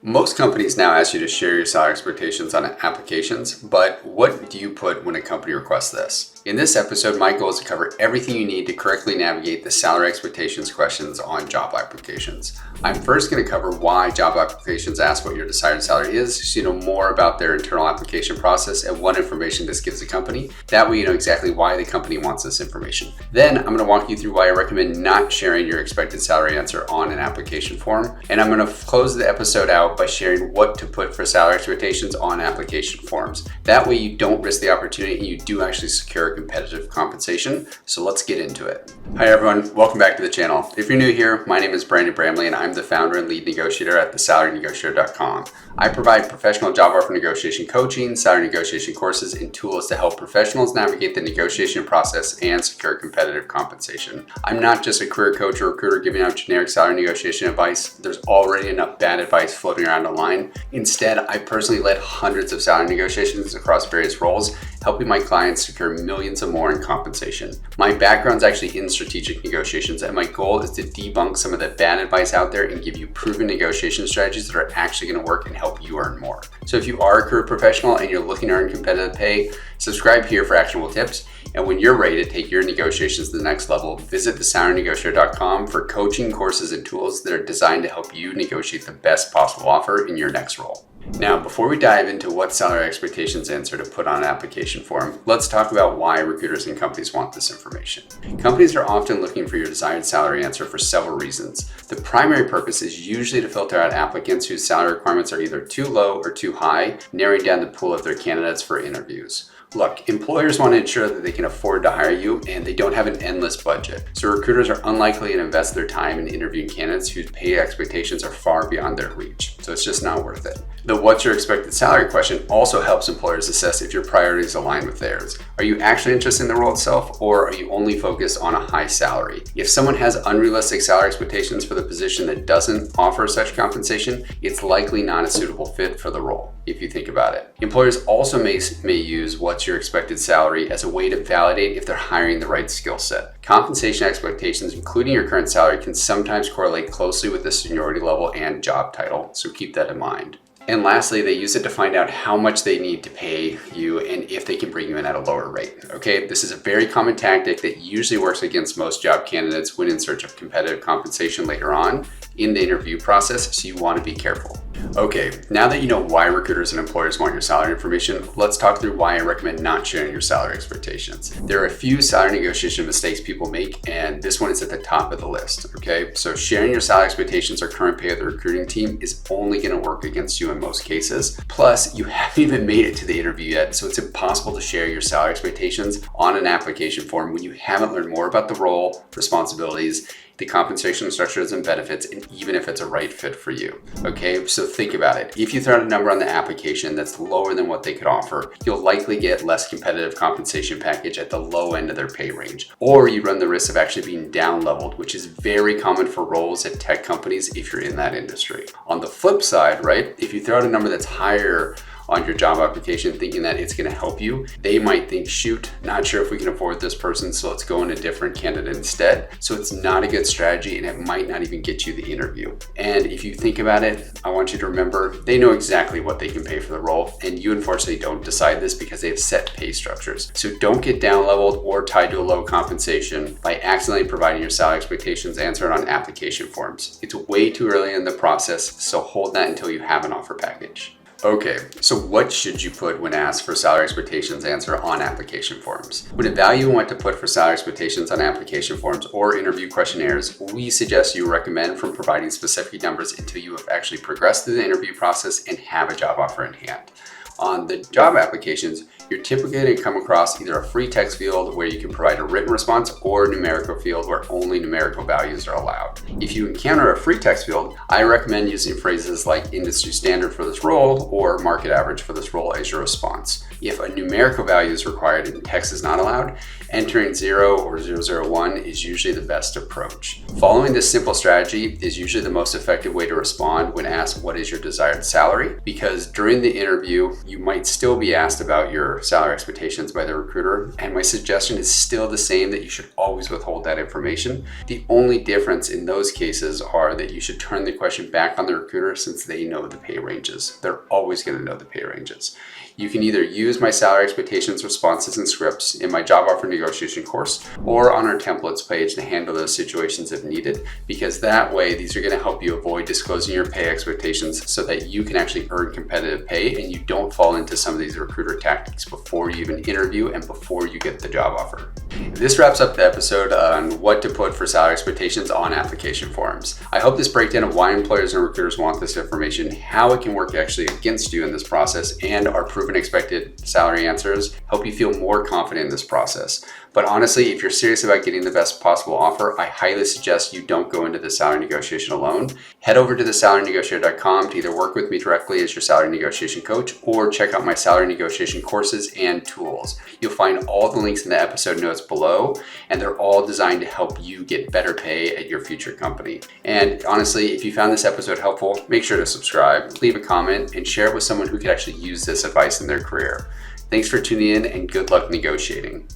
Most companies now ask you to share your salary expectations on applications, but what do you put when a company requests this? In this episode, my goal is to cover everything you need to correctly navigate the salary expectations questions on job applications. I'm first going to cover why job applications ask what your desired salary is, so you know more about their internal application process and what information this gives the company. That way you know exactly why the company wants this information. Then I'm going to walk you through why I recommend not sharing your expected salary answer on an application form. And I'm going to close the episode out by sharing what to put for salary expectations on application forms. That way you don't risk the opportunity and you do actually secure competitive compensation. So let's get into it. Hi everyone, welcome back to the channel. If you're new here, my name is Brandon Bramley and I'm the founder and lead negotiator at thesalarynegotiator.com. I provide professional job offer negotiation coaching, salary negotiation courses, and tools to help professionals navigate the negotiation process and secure competitive compensation. I'm not just a career coach or recruiter giving out generic salary negotiation advice. There's already enough bad advice floating around online. Instead, I personally led hundreds of salary negotiations across various roles, helping my clients secure millions and more in compensation. My background's actually in strategic negotiations, and my goal is to debunk some of the bad advice out there and give you proven negotiation strategies that are actually going to work and help you earn more. So if you are a career professional and you're looking to earn competitive pay, subscribe here for actionable tips. And when you're ready to take your negotiations to the next level, visit thesalarynegotiator.com for coaching, courses, and tools that are designed to help you negotiate the best possible offer in your next role. Now, before we dive into what salary expectations answer to put on an application form, let's talk about why recruiters and companies want this information. Companies are often looking for your desired salary answer for several reasons. The primary purpose is usually to filter out applicants whose salary requirements are either too low or too high, narrowing down the pool of their candidates for interviews. Look, employers want to ensure that they can afford to hire you and they don't have an endless budget. So recruiters are unlikely to invest their time in interviewing candidates whose pay expectations are far beyond their reach. So it's just not worth it. The what's your expected salary question also helps employers assess if your priorities align with theirs. Are you actually interested in the role itself, or are you only focused on a high salary? If someone has unrealistic salary expectations for the position that doesn't offer such compensation, it's likely not a suitable fit for the role, if you think about it. Employers also may use what's your expected salary as a way to validate if they're hiring the right skill set. Compensation expectations, including your current salary, can sometimes correlate closely with the seniority level and job title, so keep that in mind. And lastly, they use it to find out how much they need to pay you and if they can bring you in at a lower rate. Okay, this is a very common tactic that usually works against most job candidates when in search of competitive compensation later on in the interview process, so you want to be careful. Okay, now that you know why recruiters and employers want your salary information, let's talk through why I recommend not sharing your salary expectations. There are a few salary negotiation mistakes people make, and this one is at the top of the list, okay? So sharing your salary expectations or current pay of the recruiting team is only gonna work against you in most cases. Plus, you haven't even made it to the interview yet, so it's impossible to share your salary expectations on an application form when you haven't learned more about the role, responsibilities, the compensation structures and benefits, and even if it's a right fit for you. Okay, so think about it. If you throw out a number on the application that's lower than what they could offer, you'll likely get less competitive compensation package at the low end of their pay range. Or you run the risk of actually being down leveled, which is very common for roles at tech companies if you're in that industry. On the flip side, right, if you throw out a number that's higher on your job application thinking that it's going to help you, they might think, shoot, not sure if we can afford this person, so let's go in a different candidate instead. So it's not a good strategy and it might not even get you the interview. And if you think about it, I want you to remember they know exactly what they can pay for the role, and you unfortunately don't decide this because they have set pay structures. So don't get down leveled or tied to a low compensation by accidentally providing your salary expectations answered on application forms. It's way too early in the process, so hold that until you have an offer package. Okay, so what should you put when asked for salary expectations answer on application forms? When evaluating what to put for salary expectations on application forms or interview questionnaires, we suggest you recommend from providing specific numbers until you have actually progressed through the interview process and have a job offer in hand. On the job applications, you're typically going to come across either a free text field where you can provide a written response or a numerical field where only numerical values are allowed. If you encounter a free text field, I recommend using phrases like industry standard for this role or market average for this role as your response. If a numerical value is required and text is not allowed, entering 0 or 001 is usually the best approach. Following this simple strategy is usually the most effective way to respond when asked what is your desired salary, because during the interview, you might still be asked about your for salary expectations by the recruiter, and my suggestion is still the same, that you should always withhold that information. The only difference in those cases are that you should turn the question back on the recruiter, since they know the pay ranges. They're always going to know the pay ranges. You can either use my salary expectations responses and scripts in my job offer negotiation course or on our templates page to handle those situations if needed, because that way these are going to help you avoid disclosing your pay expectations so that you can actually earn competitive pay and you don't fall into some of these recruiter tactics before you even interview and before you get the job offer. This wraps up the episode on what to put for salary expectations on application forms. I hope this breakdown of why employers and recruiters want this information, how it can work actually against you in this process, and our proven expected salary answers help you feel more confident in this process. But honestly, if you're serious about getting the best possible offer, I highly suggest you don't go into the salary negotiation alone. Head over to thesalarynegotiator.com to either work with me directly as your salary negotiation coach or check out my salary negotiation courses and tools. You'll find all the links in the episode notes below, and they're all designed to help you get better pay at your future company. And honestly, if you found this episode helpful, make sure to subscribe, leave a comment, and share it with someone who could actually use this advice in their career. Thanks for tuning in, and good luck negotiating.